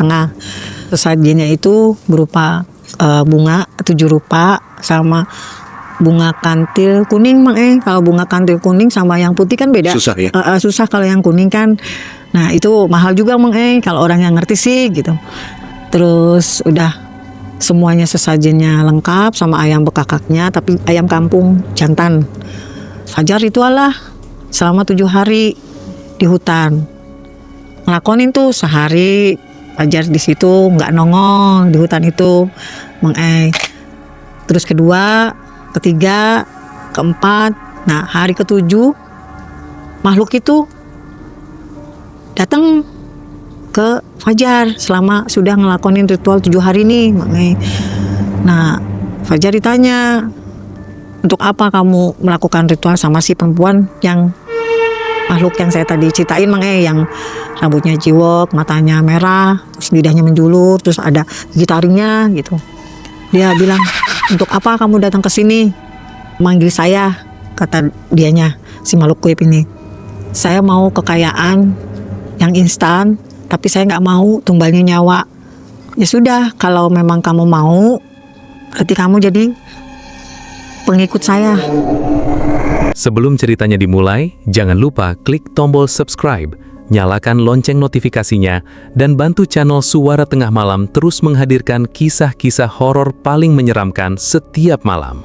Tengah. Sesajinya itu berupa bunga 7 rupa sama bunga kantil kuning, kalau bunga kantil kuning sama yang putih kan beda. Susah ya? Susah kalau yang kuning kan. Nah itu mahal juga kalau orang yang ngerti sih gitu. Terus udah semuanya sesajennya lengkap sama ayam bekakaknya, tapi ayam kampung jantan. Fajar ritual lah selama 7 hari di hutan. Ngelakonin tuh sehari Fajar di situ nggak nongol di hutan itu, Terus kedua, ketiga, keempat, nah hari ketujuh makhluk itu datang ke Fajar selama sudah ngelakonin ritual 7 hari nih, Nah Fajar ditanya, untuk apa kamu melakukan ritual sama si perempuan yang makhluk yang saya tadi ceritain, yang rambutnya jiwok, matanya merah, terus lidahnya menjulur, terus ada gigi taringnya gitu. Dia bilang, untuk apa kamu datang ke sini manggil saya, kata dianya, si makhluk kuip ini. Saya mau kekayaan yang instan, tapi saya nggak mau tumbalnya nyawa. Ya sudah, kalau memang kamu mau, berarti kamu jadi pengikut saya. Sebelum ceritanya dimulai, jangan lupa klik tombol subscribe, nyalakan lonceng notifikasinya, dan bantu channel Suara Tengah Malam terus menghadirkan kisah-kisah horor paling menyeramkan setiap malam.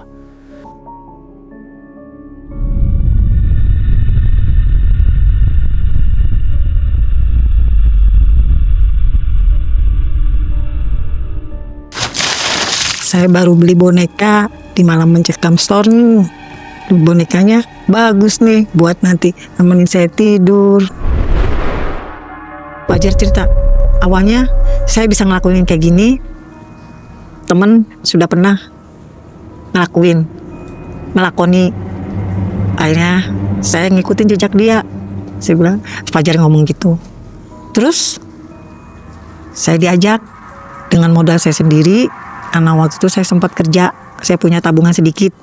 Saya baru beli boneka di Malam Mencekam Store nih. Bonekanya bagus nih buat nanti nemenin saya tidur. Fajar cerita, awalnya saya bisa ngelakuin kayak gini, temen sudah pernah melakoni. Akhirnya saya ngikutin jejak dia. Saya bilang, Fajar ngomong gitu. Terus saya diajak dengan modal saya sendiri, karena waktu itu saya sempat kerja, saya punya tabungan sedikit.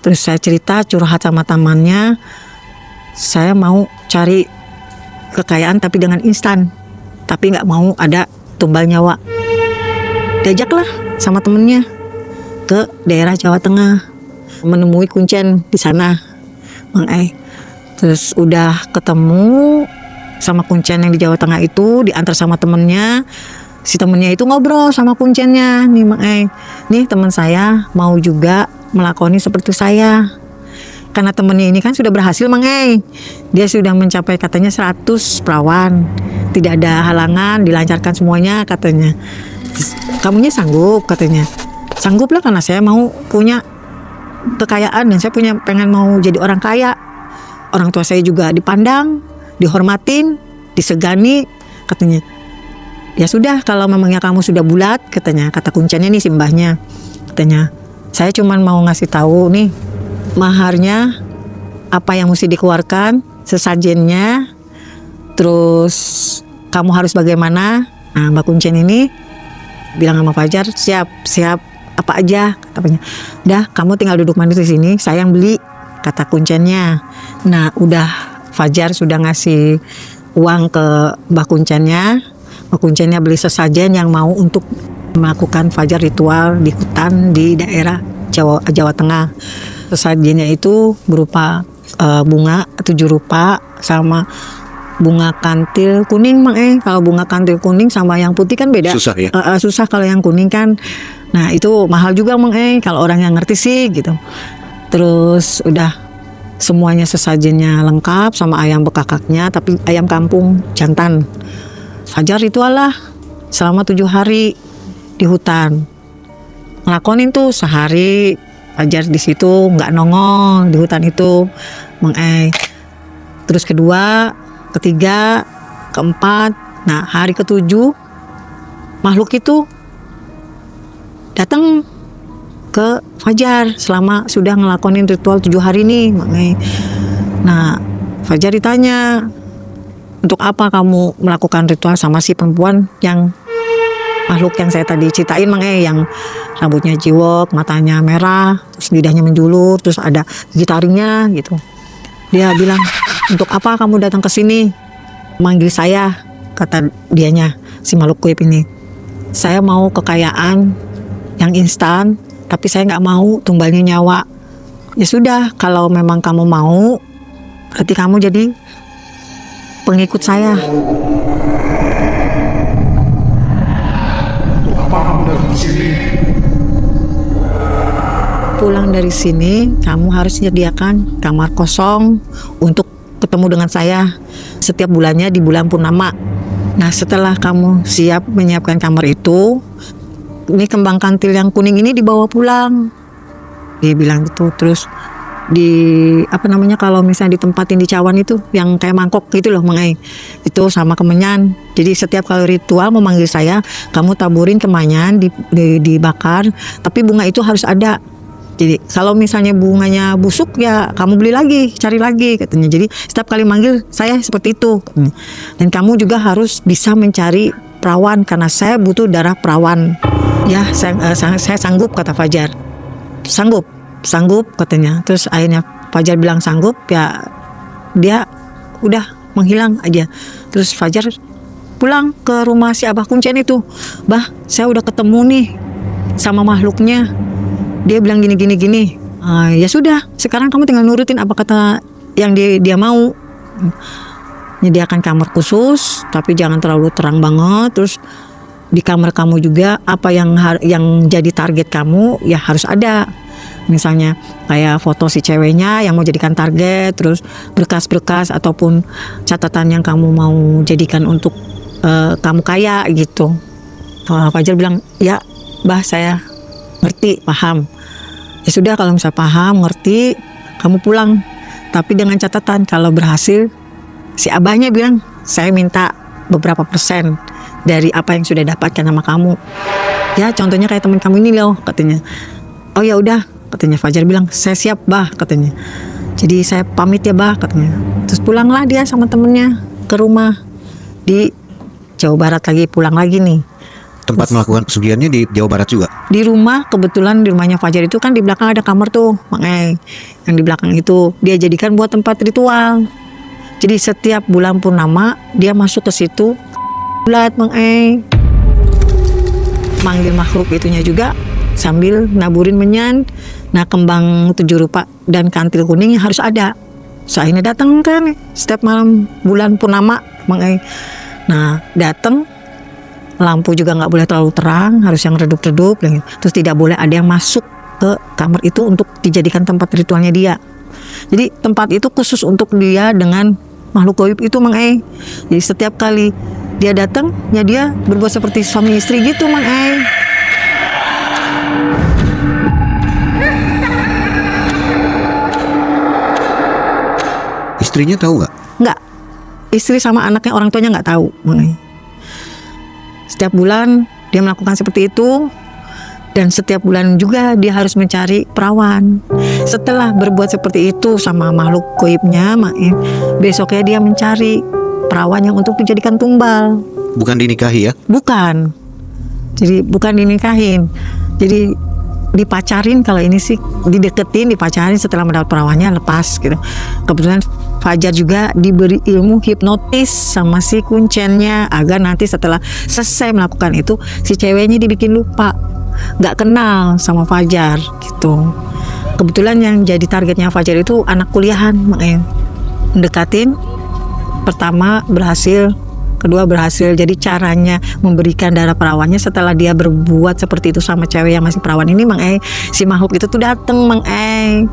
Terus saya cerita, curhat sama temannya, saya mau cari kekayaan tapi dengan instan, tapi nggak mau ada tumbal nyawa. Diajaklah sama temennya ke daerah Jawa Tengah, menemui Kuncen di sana, Terus udah ketemu sama Kuncen yang di Jawa Tengah itu, diantar sama temennya. Si temennya itu ngobrol sama Kuncennya, nih teman saya mau juga melakoni seperti saya. Karena temennya ini kan sudah berhasil, dia sudah mencapai katanya 100 perawan, tidak ada halangan, dilancarkan semuanya katanya. Kamunya sanggup katanya. Sanggup lah, karena saya mau punya kekayaan dan saya pengen mau jadi orang kaya. Orang tua saya juga dipandang, dihormatin, disegani katanya. Ya sudah, kalau memangnya kamu sudah bulat katanya, kata Kuncennya nih, simbahnya katanya, saya cuman mau ngasih tahu nih maharnya apa yang mesti dikeluarkan, sesajennya, terus kamu harus bagaimana. Nah Mbak Kuncen ini bilang sama Fajar, siap apa aja katanya. Dah, kamu tinggal duduk manis di sini, saya yang beli, kata Kuncennya. Nah udah Fajar sudah ngasih uang ke Mbak Kuncennya. Mbak Kuncennya beli sesajen yang mau untuk melakukan Fajar ritual di hutan di daerah Jawa Tengah. Sesajennya itu berupa bunga 7 rupa sama bunga kantil kuning, kalau bunga kantil kuning sama yang putih kan beda. Susah ya? Susah kalau yang kuning kan. Nah itu mahal juga, kalau orang yang ngerti sih gitu. Terus udah semuanya sesajennya lengkap sama ayam bekakaknya, tapi ayam kampung jantan. Fajar ritual lah selama 7 hari di hutan. Ngelakonin tuh sehari Fajar di situ nggak nongol di hutan itu, Terus kedua, ketiga, keempat, nah hari ketujuh makhluk itu datang ke Fajar selama sudah ngelakonin ritual 7 hari nih, Nah Fajar ditanya, untuk apa kamu melakukan ritual sama si perempuan yang makhluk yang saya tadi ceritain, yang rambutnya jiwok, matanya merah, terus lidahnya menjulur, terus ada gigi taringnya gitu. Dia bilang, untuk apa kamu datang ke sini manggil saya, kata dianya, si makhluk goib ini, saya mau kekayaan yang instan, tapi saya nggak mau tumbalnya nyawa. Ya sudah, kalau memang kamu mau, berarti kamu jadi pengikut saya. Apa kamu datang ke sini? Pulang dari sini, kamu harus menyediakan kamar kosong untuk ketemu dengan saya setiap bulannya di bulan purnama. Nah, setelah kamu siap menyiapkan kamar itu, ini kembang kantil yang kuning ini dibawa pulang. Dia bilang gitu. Terus kalau misalnya ditempatin di cawan itu yang kayak mangkok gitu loh, Mang, itu sama kemenyan. Jadi setiap kali ritual memanggil saya, kamu taburin kemenyan, dibakar, tapi bunga itu harus ada. Jadi kalau misalnya bunganya busuk, ya kamu beli lagi, cari lagi, katanya. Jadi setiap kali manggil saya seperti itu, katanya. Dan kamu juga harus bisa mencari perawan, karena saya butuh darah perawan. Ya, saya sanggup, kata Fajar. Sanggup katanya. Terus akhirnya Fajar bilang sanggup, ya dia udah menghilang aja. Terus Fajar pulang ke rumah si Abah Kuncen itu. Bah, saya udah ketemu nih sama makhluknya. Dia bilang gini. Ya sudah, sekarang kamu tinggal nurutin apa kata yang dia mau. Menyediakan kamar khusus, tapi jangan terlalu terang banget. Terus di kamar kamu juga apa yang jadi target kamu ya harus ada. Misalnya kayak foto si ceweknya yang mau jadikan target, terus berkas-berkas ataupun catatan yang kamu mau jadikan untuk kamu kaya gitu. Fajar bilang, ya Bah, saya ngerti, paham. Ya sudah, kalau misalnya paham, ngerti, kamu pulang. Tapi dengan catatan, kalau berhasil, si abahnya bilang, saya minta beberapa persen dari apa yang sudah dapatkan sama kamu. Ya contohnya kayak teman kamu ini loh, katanya. Oh ya udah, katanya. Fajar bilang, saya siap Bah, katanya. Jadi saya pamit ya Bah, katanya. Terus pulanglah dia sama temennya ke rumah di Jawa Barat lagi, pulang lagi nih. Tempat melakukan pesugihannya di Jawa Barat juga? Di rumah, kebetulan di rumahnya Fajar itu kan di belakang ada kamar tuh, Mang Ei. Yang di belakang itu dia jadikan buat tempat ritual. Jadi setiap bulan purnama dia masuk ke situ, bulat, Mang Ei. Manggil makhluk itunya juga sambil naburin menyan. Nah, kembang 7 rupa dan kantil kuningnya harus ada. So, akhirnya datang kan setiap malam bulan purnama, Mang Ei. Nah, datang. Lampu juga nggak boleh terlalu terang, harus yang redup-redup. Terus tidak boleh ada yang masuk ke kamar itu untuk dijadikan tempat ritualnya dia. Jadi tempat itu khusus untuk dia dengan makhluk gaib itu, Mang Ei. Jadi setiap kali dia datang, ya dia berbuat seperti suami istri gitu, Mang Ei. Istrinya tahu nggak? Nggak. Istri sama anaknya, orang tuanya nggak tahu, Mang Ei. Setiap bulan dia melakukan seperti itu, dan setiap bulan juga dia harus mencari perawan. Setelah berbuat seperti itu sama makhluk gaibnya, besoknya dia mencari perawan yang untuk dijadikan tumbal. Bukan dinikahi ya? Bukan. Jadi bukan dinikahin. Jadi dipacarin, kalau ini sih dideketin, dipacarin, setelah mendapat perawannya lepas gitu. Kebetulan Fajar juga diberi ilmu hipnotis sama si Kuncennya, agar nanti setelah selesai melakukan itu si ceweknya dibikin lupa, nggak kenal sama Fajar gitu. Kebetulan yang jadi targetnya Fajar itu anak kuliahan, makanya mendekatin. Pertama berhasil, kedua berhasil. Jadi caranya memberikan darah perawannya, setelah dia berbuat seperti itu sama cewek yang masih perawan ini, Mang Ei, si makhluk itu tuh dateng, Mang Ei,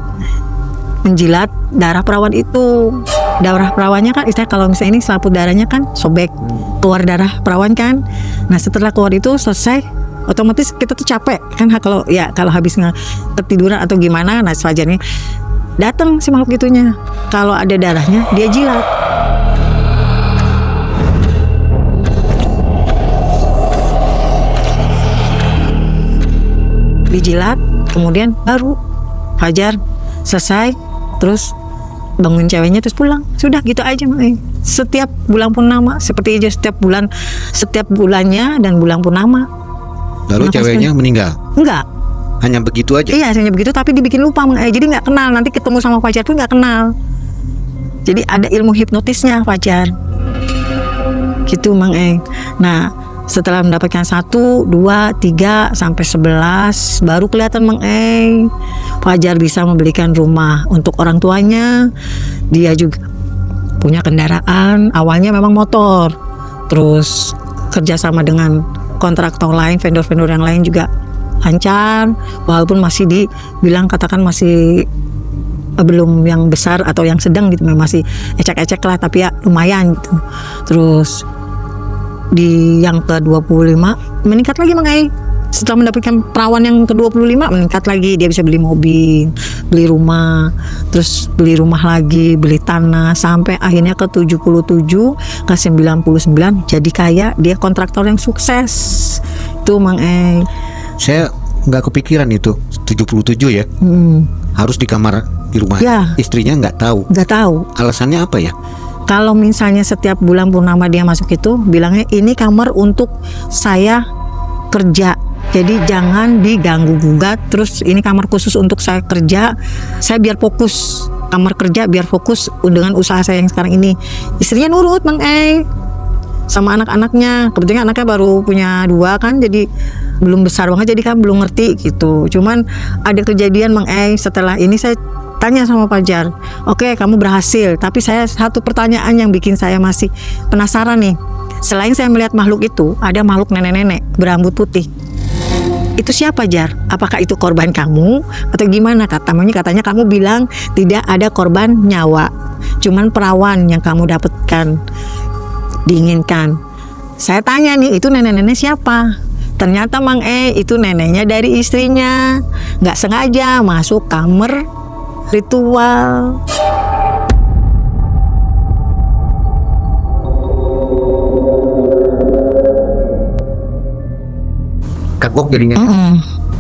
menjilat darah perawan itu. Darah perawannya kan, istilah kalau misalnya ini selaput darahnya kan sobek, keluar darah perawan kan. Nah setelah keluar itu selesai, otomatis kita tuh capek kan, kalau habis ketiduran atau gimana. Nah Fajarnya datang si makhluk itunya, kalau ada darahnya dia jilat. Dijilat, kemudian baru Fajar selesai, terus bangun ceweknya, terus pulang. Sudah gitu aja, Mang. Setiap bulan purnama seperti aja, setiap bulannya dan bulan purnama. Lalu ceweknya meninggal? Enggak. Hanya begitu aja? Iya, hanya begitu, tapi dibikin lupa, Mang. Jadi nggak kenal, nanti ketemu sama Fajar pun nggak kenal. Jadi ada ilmu hipnotisnya Fajar gitu, Mang. Nah Setelah mendapatkan 1, 2, 3 sampai 11 baru kelihatan Mang Fajar bisa membelikan rumah untuk orang tuanya. Dia juga punya kendaraan, awalnya memang motor, terus kerjasama dengan kontraktor lain, vendor-vendor yang lain juga lancar, walaupun masih dibilang katakan masih belum yang besar atau yang sedang gitu, masih ecek-ecek lah, tapi ya lumayan gitu. Terus di yang ke-25 meningkat lagi Mang setelah mendapatkan perawan yang ke-25 meningkat lagi, dia bisa beli mobil, beli rumah, terus beli rumah lagi, beli tanah, sampai akhirnya ke 77, ke 99 jadi kaya. Dia kontraktor yang sukses itu Mang Saya nggak kepikiran itu 77 ya. Harus di kamar di rumah. Ya. Istrinya nggak tahu. Alasannya apa ya? Kalau misalnya setiap bulan purnama dia masuk itu bilangnya ini kamar untuk saya kerja, jadi jangan diganggu gugat. Terus ini kamar khusus untuk saya kerja, saya biar fokus kamar kerja, biar fokus dengan usaha saya yang sekarang ini. Istrinya nurut Mang sama anak-anaknya. Kebetulan anaknya baru punya 2 kan, jadi belum besar banget, jadi kan belum ngerti gitu. Cuman ada kejadian Mang setelah ini saya tanya sama Fajar, oke kamu berhasil, tapi saya satu pertanyaan yang bikin saya masih penasaran nih. Selain saya melihat makhluk itu, ada makhluk nenek-nenek berambut putih. Itu siapa Jar? Apakah itu korban kamu atau gimana? Katanya kamu bilang tidak ada korban nyawa, cuman perawan yang kamu dapatkan, diinginkan. Saya tanya nih, itu nenek-nenek siapa? Ternyata Mang itu neneknya dari istrinya, nggak sengaja masuk kamar ritual. Kagok jadinya.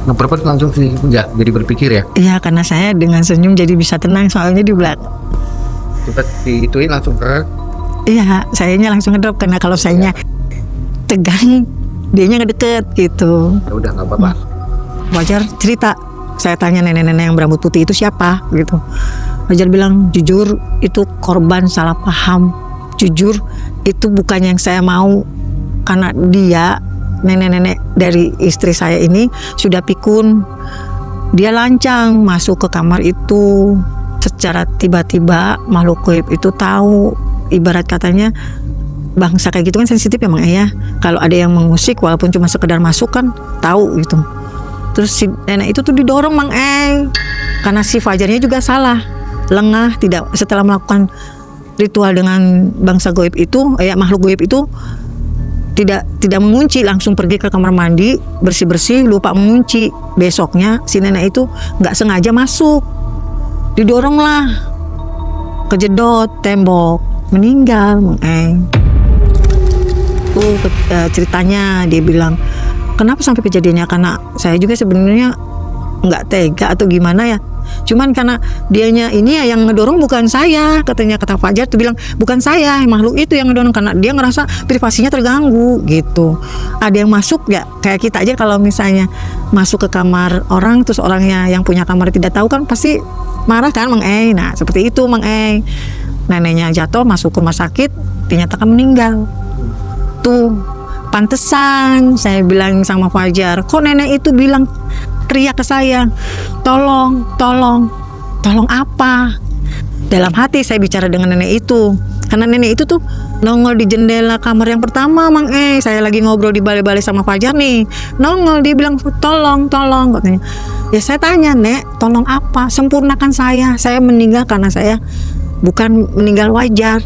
Ngeperpet langsung sih ya, jadi berpikir ya. Iya, karena saya dengan senyum jadi bisa tenang, soalnya di belakang. Kita diituin langsung ke. Iya, sayanya langsung ngedrop, karena kalau sayanya tegang, dianya ngedeket gitu. Ya udah nggak apa-apa. Fajar cerita, saya tanya nenek-nenek yang berambut putih itu siapa gitu. Fajar bilang, jujur itu korban salah paham. Jujur itu bukan yang saya mau, karena dia nenek-nenek dari istri saya ini sudah pikun. Dia lancang masuk ke kamar itu secara tiba-tiba. Makhluk gaib itu tahu, ibarat katanya bangsa kayak gitu kan sensitif ya Mang Kalau ada yang mengusik walaupun cuma sekedar masuk kan tahu gitu. Terus si nenek itu tuh didorong Mang karena si Fajarnya juga salah, lengah, tidak setelah melakukan ritual dengan bangsa gaib itu, makhluk gaib itu tidak mengunci, langsung pergi ke kamar mandi, bersih-bersih, lupa mengunci. Besoknya si nenek itu nggak sengaja masuk, didorong lah, kejedot tembok, meninggal Mang Tuh ceritanya. Dia bilang, kenapa sampai kejadiannya? Karena saya juga sebenarnya nggak tega atau gimana ya. Cuman karena dianya ini ya yang ngedorong bukan saya, kata Fajar tuh bilang bukan saya, makhluk itu yang ngedorong, karena dia ngerasa privasinya terganggu gitu. Ada yang masuk ya, kayak kita aja kalau misalnya masuk ke kamar orang terus orangnya yang punya kamar tidak tahu kan pasti marah kan Mang Nah seperti itu Mang Neneknya jatuh masuk rumah sakit, dinyatakan meninggal. Tuh pantesan saya bilang sama Fajar, kok nenek itu bilang, teriak ke saya, tolong apa? Dalam hati saya bicara dengan nenek itu, karena nenek itu tuh nongol di jendela kamar yang pertama Mang saya lagi ngobrol di balai-balai sama Fajar nih, nongol, dia bilang tolong katanya. Ya saya tanya, Nek, tolong apa? Sempurnakan saya meninggal karena saya bukan meninggal wajar,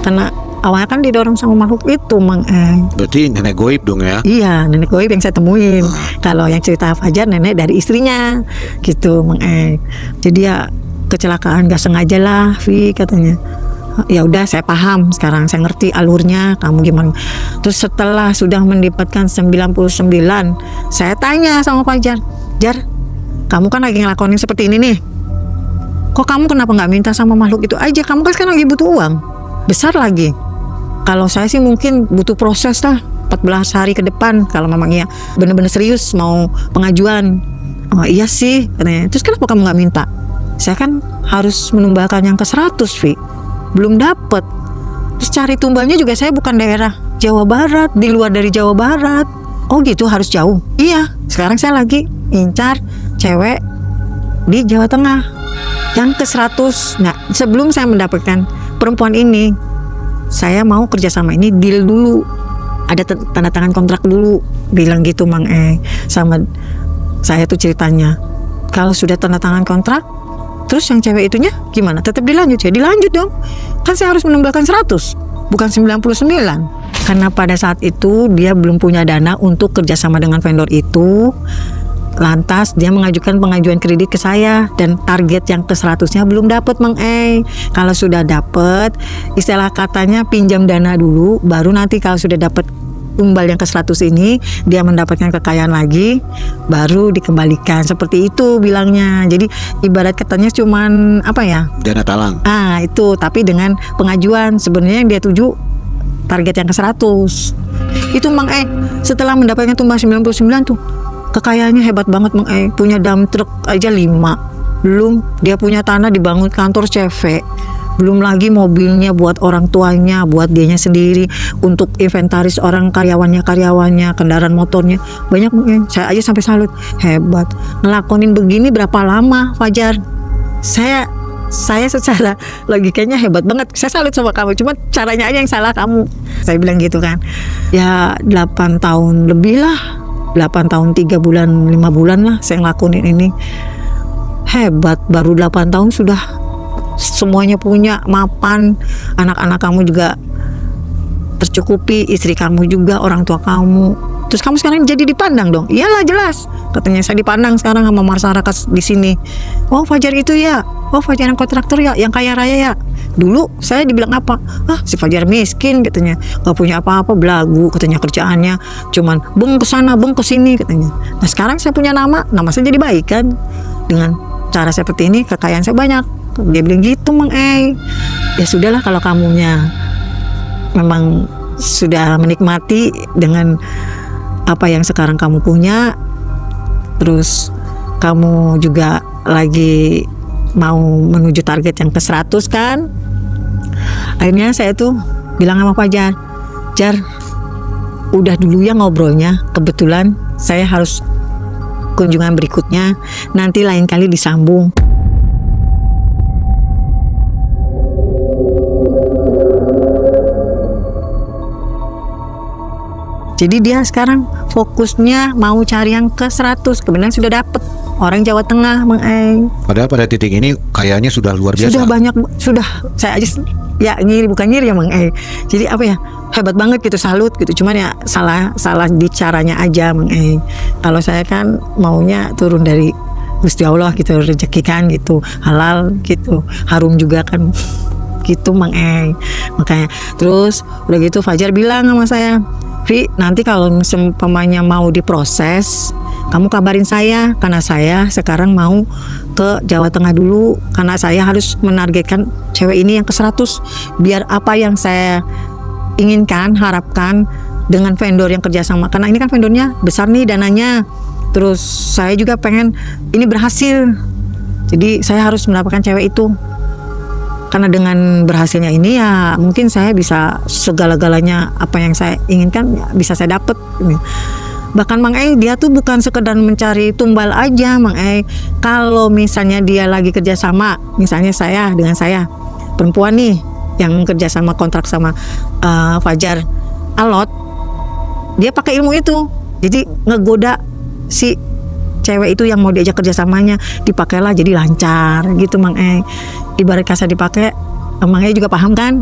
karena awalnya kan didorong sama makhluk itu Mang Berarti nenek goib dong ya? Iya, nenek goib yang saya temuin. Kalau yang cerita Fajar nenek dari istrinya gitu Mang Jadi ya kecelakaan gak sengaja lah Vi, katanya. Ya udah, saya paham sekarang, saya ngerti alurnya kamu gimana. Terus setelah sudah mendapatkan 99, saya tanya sama Fajar, Jar, kamu kan lagi ngelakonin seperti ini nih, kok kamu kenapa gak minta sama makhluk itu aja? Kamu kan sekarang lagi butuh uang besar lagi. Kalau saya sih mungkin butuh proses lah 14 hari ke depan, kalau memang iya benar-benar serius mau pengajuan. Oh iya sih katanya. Terus kenapa kamu gak minta? Saya kan harus menumbangkan yang ke 100 Vi, belum dapet. Terus cari tumbalnya juga saya bukan daerah Jawa Barat, di luar dari Jawa Barat. Oh gitu, harus jauh. Iya, sekarang saya lagi incar cewek di Jawa Tengah yang ke 100. Nah, sebelum saya mendapatkan perempuan ini, saya mau kerjasama ini deal dulu, ada tanda tangan kontrak dulu, bilang gitu Mang sama saya tuh ceritanya. Kalau sudah tanda tangan kontrak, terus yang cewek itunya gimana? Tetap dilanjut ya? Dilanjut dong. Kan saya harus menambahkan 100, bukan 99. Karena pada saat itu dia belum punya dana untuk kerjasama dengan vendor itu. Lantas dia mengajukan pengajuan kredit ke saya dan target yang ke 100-nya belum dapat Mang Kalau sudah dapat, istilah katanya pinjam dana dulu, baru nanti kalau sudah dapat tumbal yang ke 100 ini, dia mendapatkan kekayaan lagi, baru dikembalikan. Seperti itu bilangnya. Jadi ibarat katanya cuman apa ya? Dana talang. Itu, tapi dengan pengajuan sebenarnya yang dia tuju target yang ke 100. Itu Mang setelah mendapatkan tumbal 99 tuh, kekayaannya hebat banget Mang punya dump truck aja 5. Belum dia punya tanah dibangun kantor CV. Belum lagi mobilnya buat orang tuanya, buat dianya sendiri, untuk inventaris orang karyawannya, kendaraan motornya banyak Mang. Saya aja sampai salut, hebat. Ngelakonin begini berapa lama Fajar? Saya secara logikanya hebat banget. Saya salut sama kamu, cuma caranya aja yang salah kamu. Saya bilang gitu kan. Ya 8 tahun lebih lah, 8 tahun 3 bulan 5 bulan lah saya ngelakuin ini. Hebat, baru 8 tahun sudah semuanya punya, mapan, anak-anak kamu juga tercukupi, istri kamu juga, orang tua kamu. Terus kamu sekarang jadi dipandang dong? Iyalah jelas. Katanya saya dipandang sekarang sama masyarakat di sini. Oh Fajar itu ya, oh Fajar yang kontraktor ya, yang kaya raya ya. Dulu saya dibilang apa? Si Fajar miskin katanya, gak punya apa-apa, belagu katanya, kerjaannya cuman beng kesana beng kesini katanya. Nah sekarang saya punya nama saya jadi baik kan. Dengan cara seperti ini kekayaan saya banyak. Dia bilang gitu Mang Ya sudahlah, kalau kamunya memang sudah menikmati dengan apa yang sekarang kamu punya, terus kamu juga lagi mau menuju target yang ke 100 kan. Akhirnya saya tuh bilang sama Fajar, Jar, udah dulu ya ngobrolnya, kebetulan saya harus kunjungan berikutnya, nanti lain kali disambung. Jadi dia sekarang fokusnya mau cari yang ke 100. Kebetulan sudah dapet orang Jawa Tengah Mang Padahal pada titik ini kayaknya sudah luar biasa. Sudah banyak, sudah saya aja ya ngiri, bukan ngiri ya Mang Jadi apa ya, hebat banget gitu, salut gitu. Cuman ya salah di caranya aja Mang Kalau saya kan maunya turun dari Gusti Allah gitu, rezeki kan gitu, halal gitu, harum juga kan gitu Mang Makanya terus udah gitu Fajar bilang sama saya, Vi, nanti kalau seumpamanya mau diproses, kamu kabarin saya, karena saya sekarang mau ke Jawa Tengah dulu, karena saya harus menargetkan cewek ini yang ke 100, biar apa yang saya inginkan, harapkan dengan vendor yang kerjasama, karena ini kan vendornya besar nih dananya, terus saya juga pengen ini berhasil, jadi saya harus mendapatkan cewek itu. Karena dengan berhasilnya ini ya mungkin saya bisa segala-galanya, apa yang saya inginkan ya bisa saya dapat. Bahkan Mang dia tuh bukan sekedar mencari tumbal aja Mang Kalau misalnya dia lagi kerjasama, misalnya saya dengan saya perempuan nih yang kerjasama kontrak sama Fajar Alot, dia pakai ilmu itu, jadi ngegoda si cewek itu yang mau diajak kerjasamanya, dipakailah jadi lancar gitu Mang Ibarat kasa dipakai, Mang juga paham kan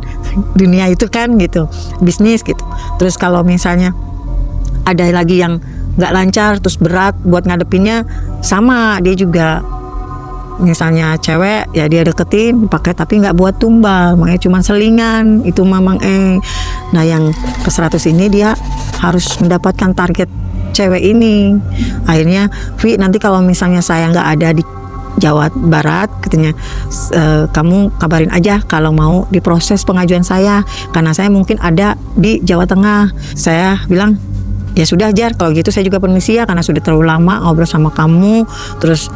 dunia itu kan gitu, bisnis gitu. Terus kalau misalnya ada lagi yang nggak lancar terus berat buat ngadepinnya, sama dia juga. Misalnya cewek ya dia deketin pakai tapi nggak buat tumbal, makanya cuma selingan itu Mang Nah yang ke 100 ini dia harus mendapatkan target cewek ini. Akhirnya Vi, nanti kalau misalnya saya nggak ada di Jawa Barat katanya, kamu kabarin aja kalau mau diproses pengajuan saya, karena saya mungkin ada di Jawa Tengah. Saya bilang ya sudah Jar, kalau gitu saya juga permisi ya, karena sudah terlalu lama ngobrol sama kamu, terus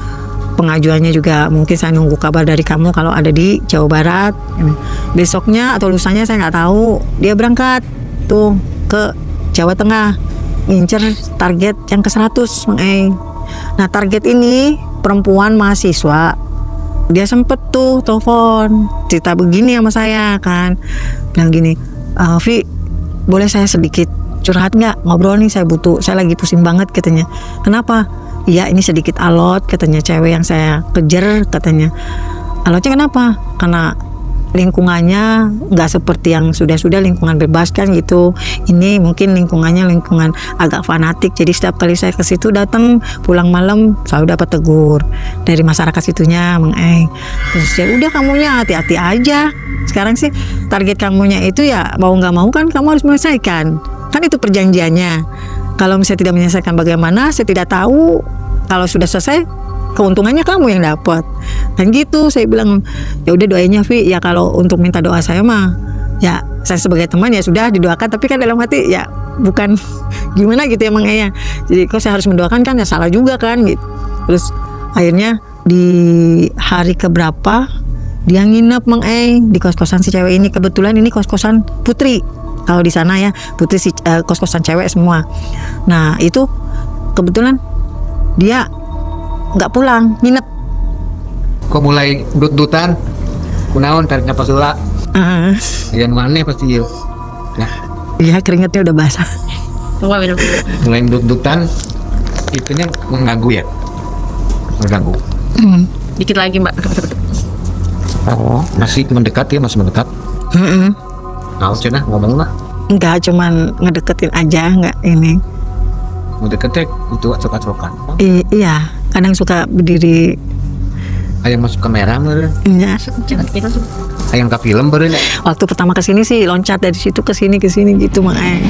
pengajuannya juga mungkin saya nunggu kabar dari kamu kalau ada di Jawa Barat. Besoknya atau lusanya saya nggak tahu, dia berangkat tuh ke Jawa Tengah, ngincer target yang ke 100 Mang Eng. Nah target ini perempuan mahasiswa, dia sempet tuh telepon cerita begini sama saya kan, bilang gini, Vi boleh saya sedikit curhat nggak, ngobrol nih, saya lagi pusing banget katanya. Kenapa? Iya ini sedikit alot katanya, cewek yang saya kejar katanya. Alotnya kenapa? Karena lingkungannya nggak seperti yang sudah lingkungan bebas kan gitu. Ini mungkin lingkungannya lingkungan agak fanatik, jadi setiap kali saya ke situ datang pulang malam selalu dapat tegur dari masyarakat situnya Mang Eng. Terus ya udah kamunya hati-hati aja. Sekarang sih target kamunya itu ya mau nggak mau kan kamu harus menyelesaikan. Kan itu perjanjiannya. Kalau misalnya tidak menyelesaikan bagaimana, saya tidak tahu. Kalau sudah selesai, keuntungannya kamu yang dapat. Kan gitu, saya bilang, ya udah doainnya Vi. Ya kalau untuk minta doa saya mah, ya saya sebagai teman ya sudah didoakan. Tapi kan dalam hati ya bukan gimana gitu ya Mang Eng. Jadi kok saya harus mendoakan kan ya salah juga kan gitu. Terus akhirnya di hari keberapa dia nginep Mang Eng di kos-kosan si cewek ini. Kebetulan ini kos-kosan putri. Kalau di sana ya putri kos-kosan cewek semua. Nah itu kebetulan dia nggak pulang, nginep. Kok mulai dut-dutan? Kunaon tarik napas heula. Yang mana pasti ieu. Nah, Iya keringatnya udah basah. mulai dut-dutan itunya mengganggu ya. Mengganggu. Dikit lagi Mbak. Oh, masih mendekat ya, masih mendekat. Nah, cenah ngomong lah. Enggak, cuman ngedeketin aja, nggak ini. Mendekatnya itu acok-acokan. Iya, kadang suka berdiri. Hayang masuk kamera meureun. Iya. Hayang ka film meureun. Waktu pertama kesini sih loncat dari situ ke sini gitu Mang Eng.